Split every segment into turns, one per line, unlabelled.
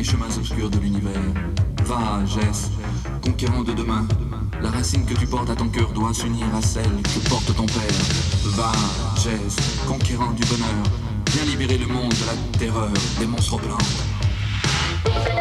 chemins obscurs de l'univers. Va, Jess, conquérant de demain. La racine que tu portes à ton cœur doit s'unir à celle que porte ton père. Va, Jess, conquérant du bonheur. Viens libérer le monde de la terreur des monstres blancs.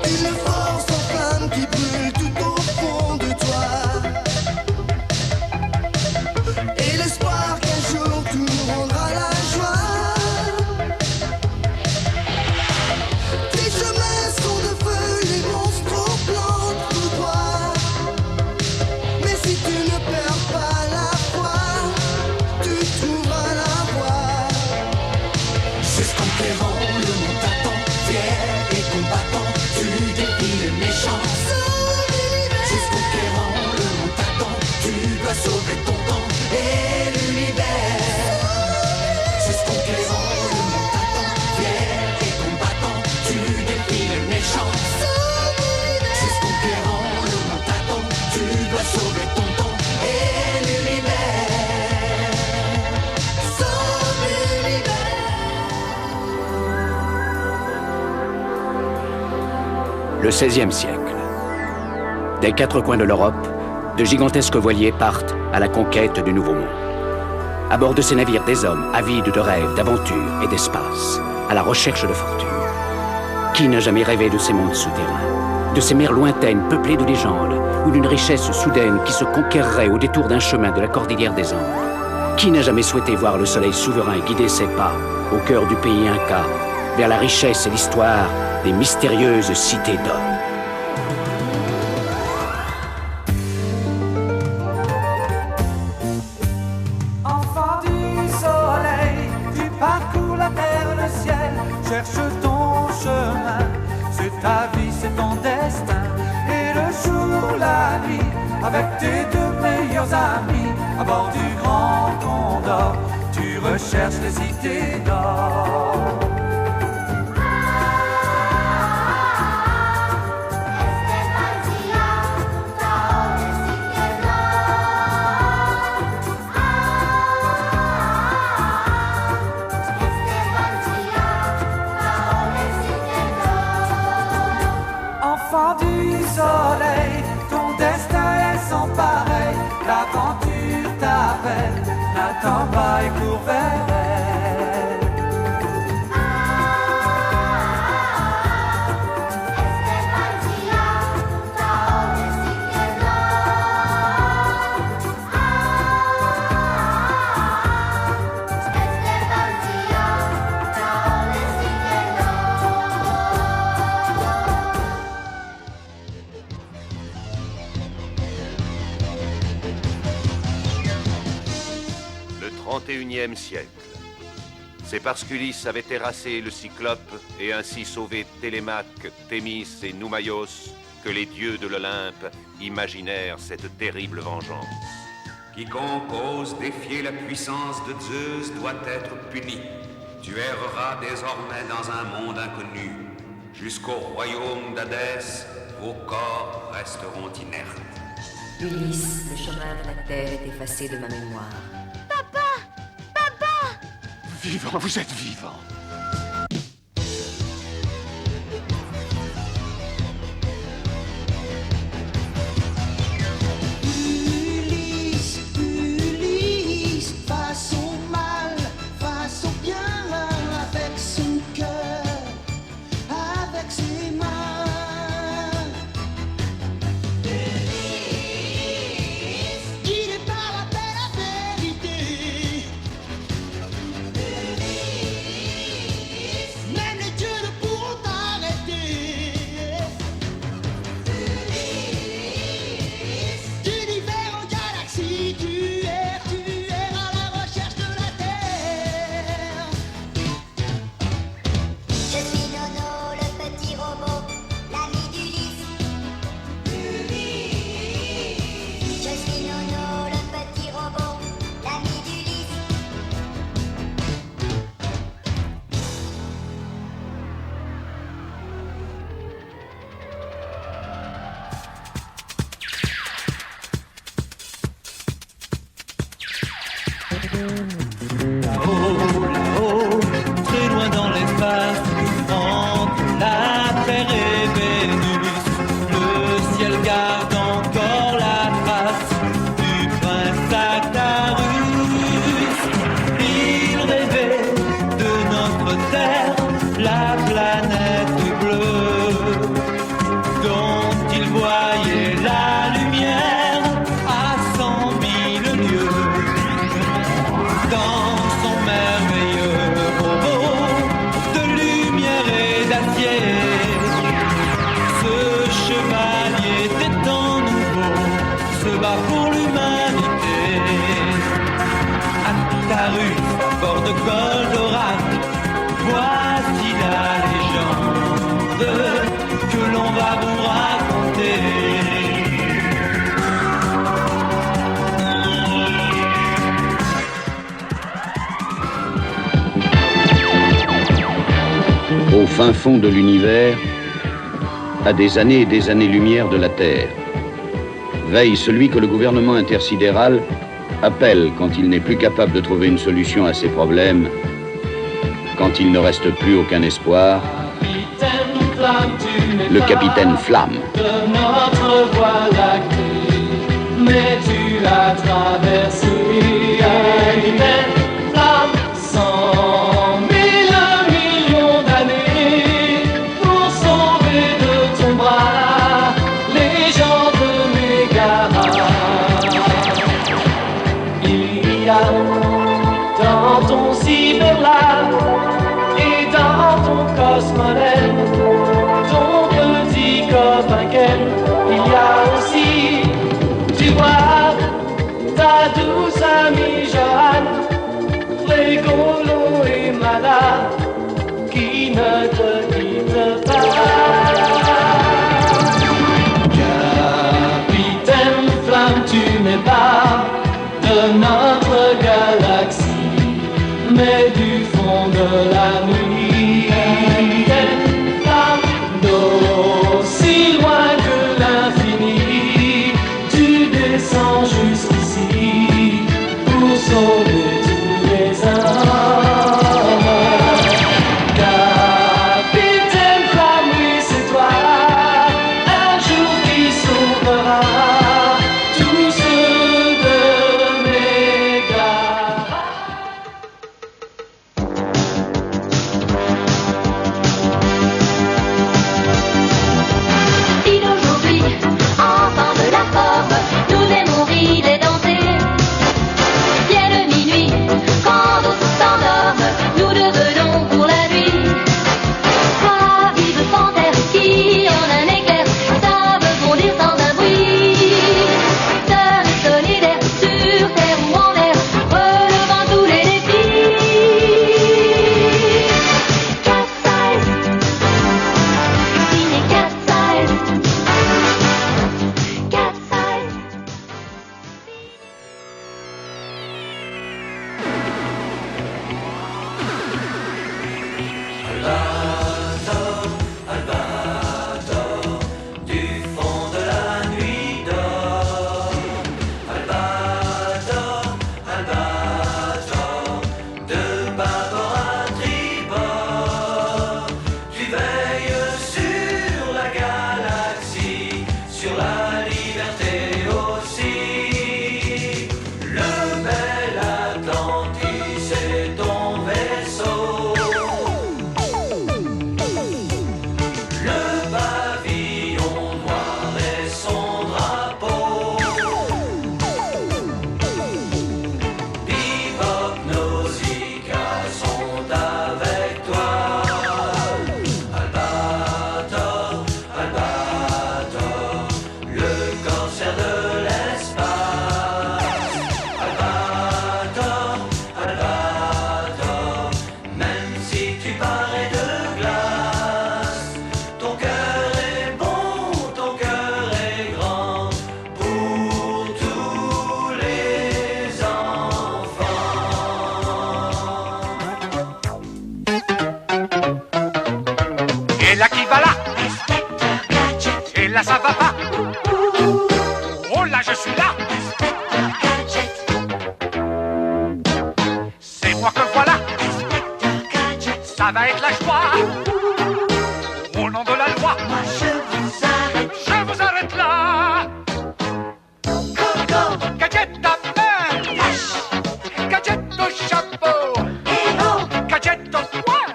Une force en flamme qui brûle tout au fond de toi. Et l'espoir qu'un jour tout nous rendra la joie. Tes chemins sont de feu, les monstres plantent tout droit. Mais si tu ne perds pas la foi, tu trouveras la voie. C'est ce conquérant, le monde t'attend, fier et combattant. Tu défies les méchants. C'est ce conquérant, le monde t'attend. Tu dois sauver ton temps et l'univers. C'est ce conquérant, le monde t'attend. Fier et combattant, tu défies les méchants. C'est ce conquérant, le monde t'attend. Tu dois sauver ton temps et l'univers. Sauve l'univers.
Le XVIe siècle. Des quatre coins de l'Europe, de gigantesques voiliers partent à la conquête du Nouveau Monde. À bord de ces navires, des hommes avides de rêves, d'aventures et d'espace, à la recherche de fortune. Qui n'a jamais rêvé de ces mondes souterrains, de ces mers lointaines peuplées de légendes, ou d'une richesse soudaine qui se conquerrait au détour d'un chemin de la cordillère des Andes? Qui n'a jamais souhaité voir le soleil souverain guider ses pas au cœur du pays Inca, vers la richesse et l'histoire des mystérieuses cités d'or?
Enfant du soleil, tu parcours la terre, le ciel, cherche ton chemin. C'est ta vie, c'est ton destin. Et le jour, la nuit, avec tes deux meilleurs amis, à bord du Grand Condor, tu recherches les cités d'or. Enfant du soleil, ton destin est sans pareil. L'aventure t'appelle, n'attends pas et cours vers elle.
Le XXIe siècle. C'est parce qu'Ulysse avait terrassé le Cyclope et ainsi sauvé Télémaque, Thémis et Noumaios que les dieux de l'Olympe imaginèrent cette terrible vengeance.
Quiconque ose défier la puissance de Zeus doit être puni. Tu erreras désormais dans un monde inconnu. Jusqu'au royaume d'Hadès, vos corps resteront inertes.
Ulysse, le chemin de la terre est effacé de ma mémoire.
Vivant, vous êtes vivant.
Ulysse, Ulysse, face au mal, face au bien, avec son cœur, avec ses mains. Ulysse, guidé par la paix, la vérité. Même les dieux ne pourront t'arrêter. D'univers en galaxie, tu es à la recherche de la terre.
Je suis Nono, le petit robot, l'ami d'Ulysse. Je suis Nono, le petit robot, l'ami d'Ulysse.
Là-haut, très loin dans l'espace, entre la terre et
fin fond de l'univers, à des années et des années-lumière de la Terre, veille celui que le gouvernement intersidéral appelle quand il n'est plus capable de trouver une solution à ses problèmes, quand il ne reste plus aucun espoir, le capitaine Flamme.
De notre voie lactée, mais tu as traversé, capitaine Flamme, 100 000 millions d'années pour sauver de ton bras les gens de Mégara. Il y a dans ton cyberlab et dans ton cosmolène ton petit copain Ken. Il y a aussi, tu vois, ta douce amie Joanne, rigolo et malade, qui ne te quitte pas. Capitaine Flamme, tu n'es pas de notre galaxie, mais du fond de la nuit. Capitaine Flamme, d'aussi loin que l'infini, tu descends jusqu'ici pour sauver tous les hommes. Capitaine Flamme, oui c'est toi, un jour qui sauvera tous ceux de Mégara.
Si d'aujourd'hui, enfants de la forme, nous aimons rire et danser. Vienne minuit, quand d'autres s'endorment, nous devenons pour la nuit. Trois vives panthères qui, en un éclair, savent bondir sans un bruit. Sœurs et solidaires, sur terre ou en l'air, relevant tous les défis. Cat size, signé cat size. Cat size.
Du fond de la nuit d'or, Albator, Albator, de bâbord à tribord, tu veilles sur la galaxie, sur la liberté aussi. Le bel Atlantis est ton vaisseau. Le pavillon noir est son drapeau. Bebop, Nausicaa sont avec toi. Albator, Albator, le corsaire de l'espace. Albator, Albator, même si tu parais de glace, ton cœur est bon, ton cœur est grand pour tous les enfants.
Et là qui va là? Et là ça va pas? Oh là je suis là! C'est moi que voilà! Ça va être la joie! Au nom de la loi! Je vous arrête là! Gadget à main! Gadget au chapeau! Gadget au poing!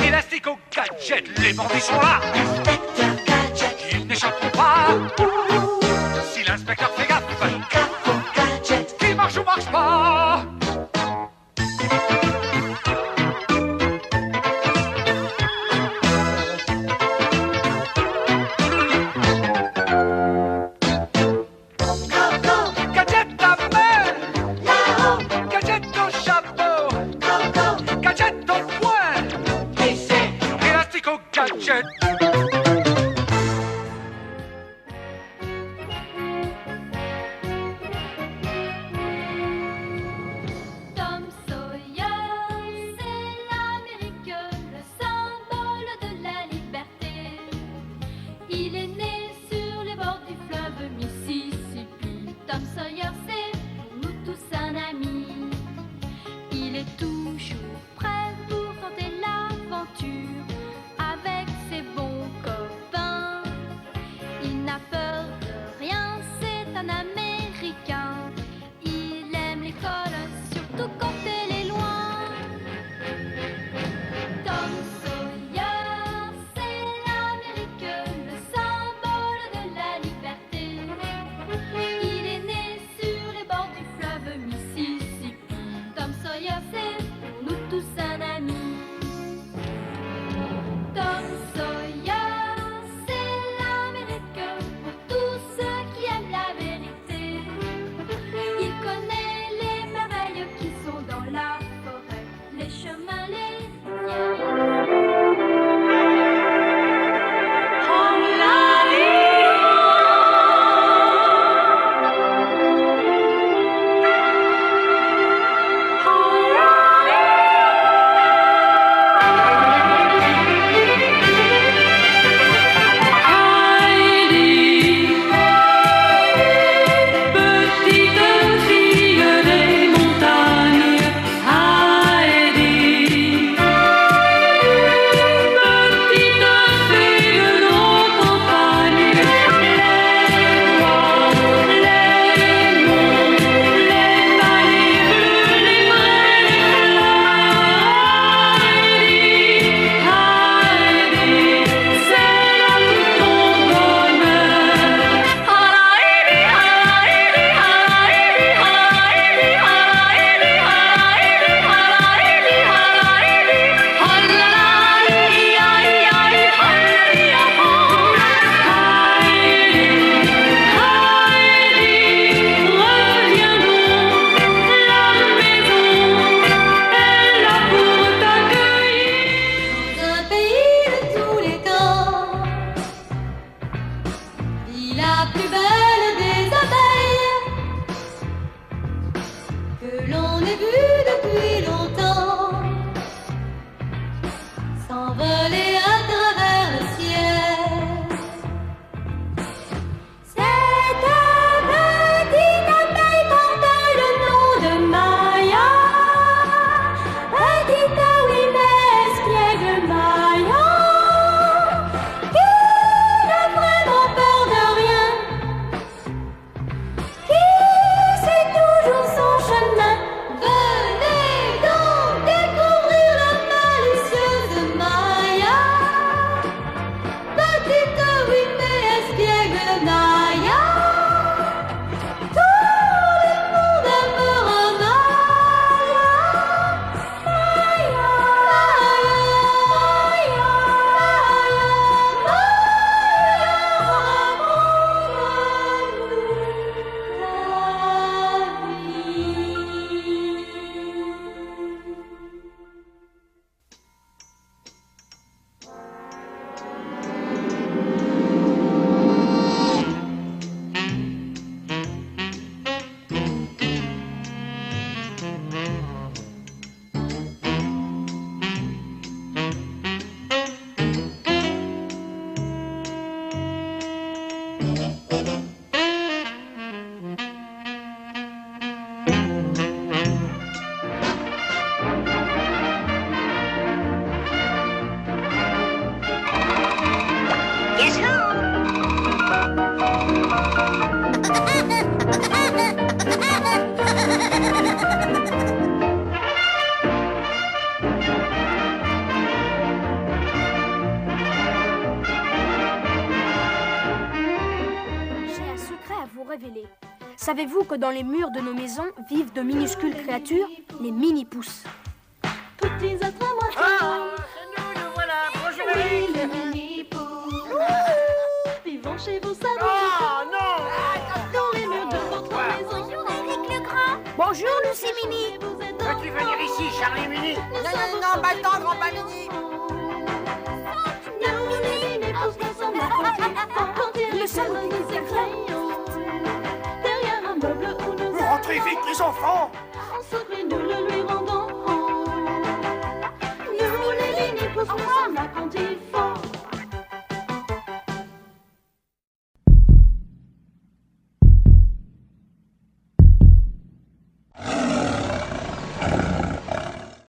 Élastique au gadget, les bandits sont là! Ils n'échapperont pas! Si l'inspecteur fait gaffe, qui marche ou marche pas! Gadget à main! Gadget au chapeau! Gadget au poing! Élastique au gadget!
jamais vu depuis longtemps s'envoler à travers le ciel. Cette petite abeille porte le nom de Maya, petite oui mais espiègle Maya, qui n'a vraiment peur de rien, qui sait toujours son chemin. Venez donc découvrir la malicieuse Maya, petite oui mais espiègle Maya. Tout le monde aimera Maya, Maya,
J'ai un secret à vous révéler. Savez-vous que dans les murs de nos maisons vivent de minuscules créatures, les mini-pousses?
Petits êtres à moi.
C'est nous voilà. Bonjour
Oui,
Eric.
les mini-poux vivons chez vous, ça
Oh non.
dans les murs de votre maison.
Bonjour Eric le Grand. Bonjour Lucie Mini.
Vous êtes
Peux-tu venir ici, Charlie Mini?
Non,
pas le temps, grand-papa Mini.
Le seul derrière un meuble où nous
Rentrez vite, les enfants.
on s'ouvre nous